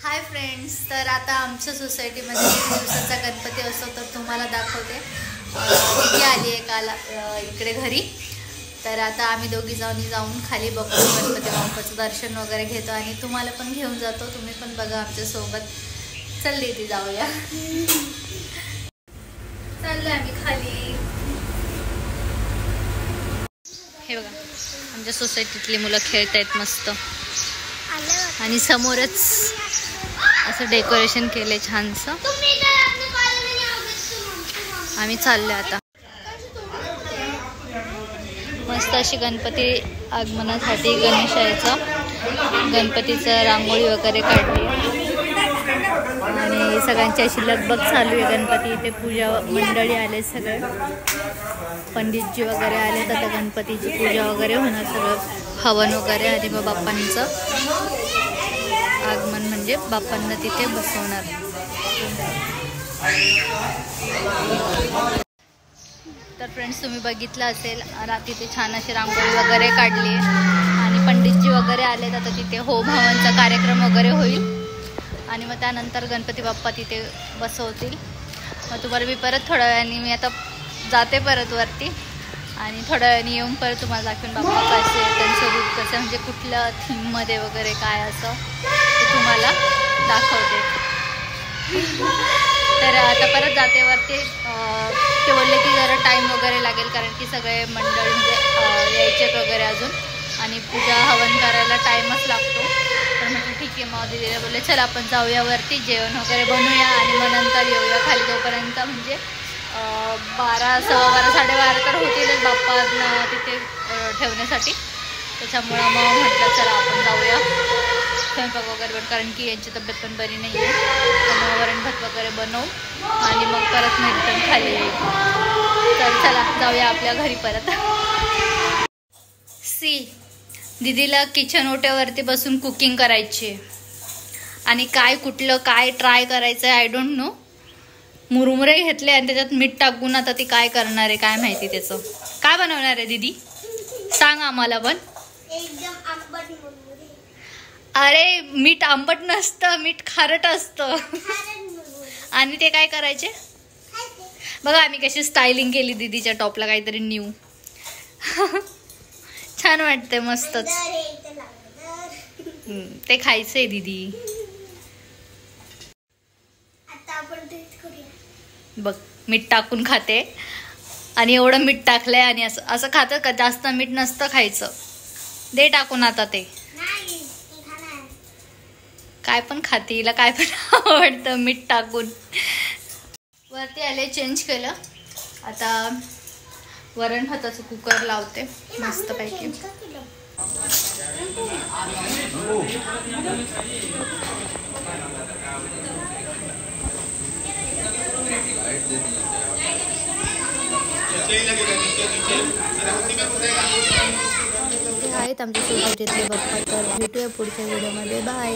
Hi friends, तर आता आमच्या सोसायटीमध्ये 3 दिवसाचा गणपती असतो तर तुम्हाला दाखवते. दीदी आली आहे काल इकडे घरी. तर आता आम्ही दोघी जाऊन खाली बघतो, गणपती बाप्पाचं दर्शन वगैरे घेतो आणि तुम्हाला पण घेऊन जातो. तुम्ही पण बघा आमच्यासोबत. चल ती जाऊया. चाललो आम्ही खाली. हे बघा आमच्या सोसायटीतली मुलं खेळत आहेत मस्त आणि समोरच असं डेकोरेशन केलंय छानसं. आम्ही चाललोय आता. मस्त अशी गणपती आगमनासाठी गणेशाचं गणपतीचं रांगोळी वगैरे काढली आणि सगळ्यांची अशी लगबग चालू आहे. गणपती इथे पूजा मंडळी आले, सगळे पंडितजी वगैरे आले. तर गणपतीची पूजा वगैरे होणार, सगळं हवन वगैरे आणि मग बाप्पांचं आगमन म्हणजे बाप्पांना तिथे बसवणार. तर फ्रेंड्स तुम्ही बघितलं असेल तिथे छान अशी रांगोळी वगैरे काढली आणि पंडितजी वगैरे आले. तर तिथे होम हवनचा कार्यक्रम वगैरे होईल आणि मग त्यानंतर गणपती बाप्पा तिथे बसवतील. मग तुम्हाला मी परत थोड्या वेळाने, मी आता जाते परत वरती आणि थोड्या वेळाने येऊन परत तुम्हाला दाखवेन बाप्पा कसे, त्यांचं रूप कसं, म्हणजे कुठल्या थीममध्ये वगैरे काय असं ते तुम्हाला दाखवते. तर आता परत जाते वरती. ते बोलले की जरा टाईम वगैरे लागेल कारण की सगळे मंडळ म्हणजे यायचे वगैरे अजून आणि पूजा हवन करायला टाईमच लागतो. तर म्हटलं ठीक आहे. मग दीदीला बोलले चल आपण जाऊया वरती, जेवण वगैरे बनवूया आणि मग नंतर येऊया खाली. तोपर्यंत म्हणजे 12, 12:15, 12:30 तर होतीलच बाप्पांना तिथे ठेवण्यासाठी. त्याच्यामुळं मग म्हटलं चला आपण जाऊया स्वयंपाक वगैरे पण, कारण की यांची तब्येत पण बरी नाही आहे. त्यामुळे वरण भात वगैरे बनवू आणि मग परत मी रिटर्न खाली येईल. तर चला जाऊया आपल्या घरी परत. दीदीला किचन ओट्यावरती बसून कुकिंग करायची आणि कुठलं काय ट्राय करायचं आहे आय डोंट नो. मुरमुरे घेतले आणि त्याच्यात मीठ टाकून आता ती काय करणार आहे काय माहिती. त्याचं काय बनवणार आहे दीदी, सांग आम्हाला पण. एकदम आंबट मुरमुरे. अरे मीठ आंबट नसतं, मीठ खारट असतं. आणि ते काय करायचे बघा. आम्ही कशी स्टायलिंग केली दीदीच्या टॉपला, काहीतरी न्यू. छान वाटतंय मस्तच. ते खायचंय दीदी. बघ मीठ टाकून खाते आणि एवढं मीठ टाकलंय आणि असं खातं का. जास्त मीठ नसतं खायचं. दे टाकून आता. ते काय पण खाते, हिला काय पण आवडतं मीठ टाकून. वरती आले, चेंज केलं. आता वरण भाताचं कुकर लावते मस्त पैकी. हे आहेत आमच्या सोसायटीतले बाप्पा. तर भेटूया पुढच्या व्हिडिओमध्ये. बाय.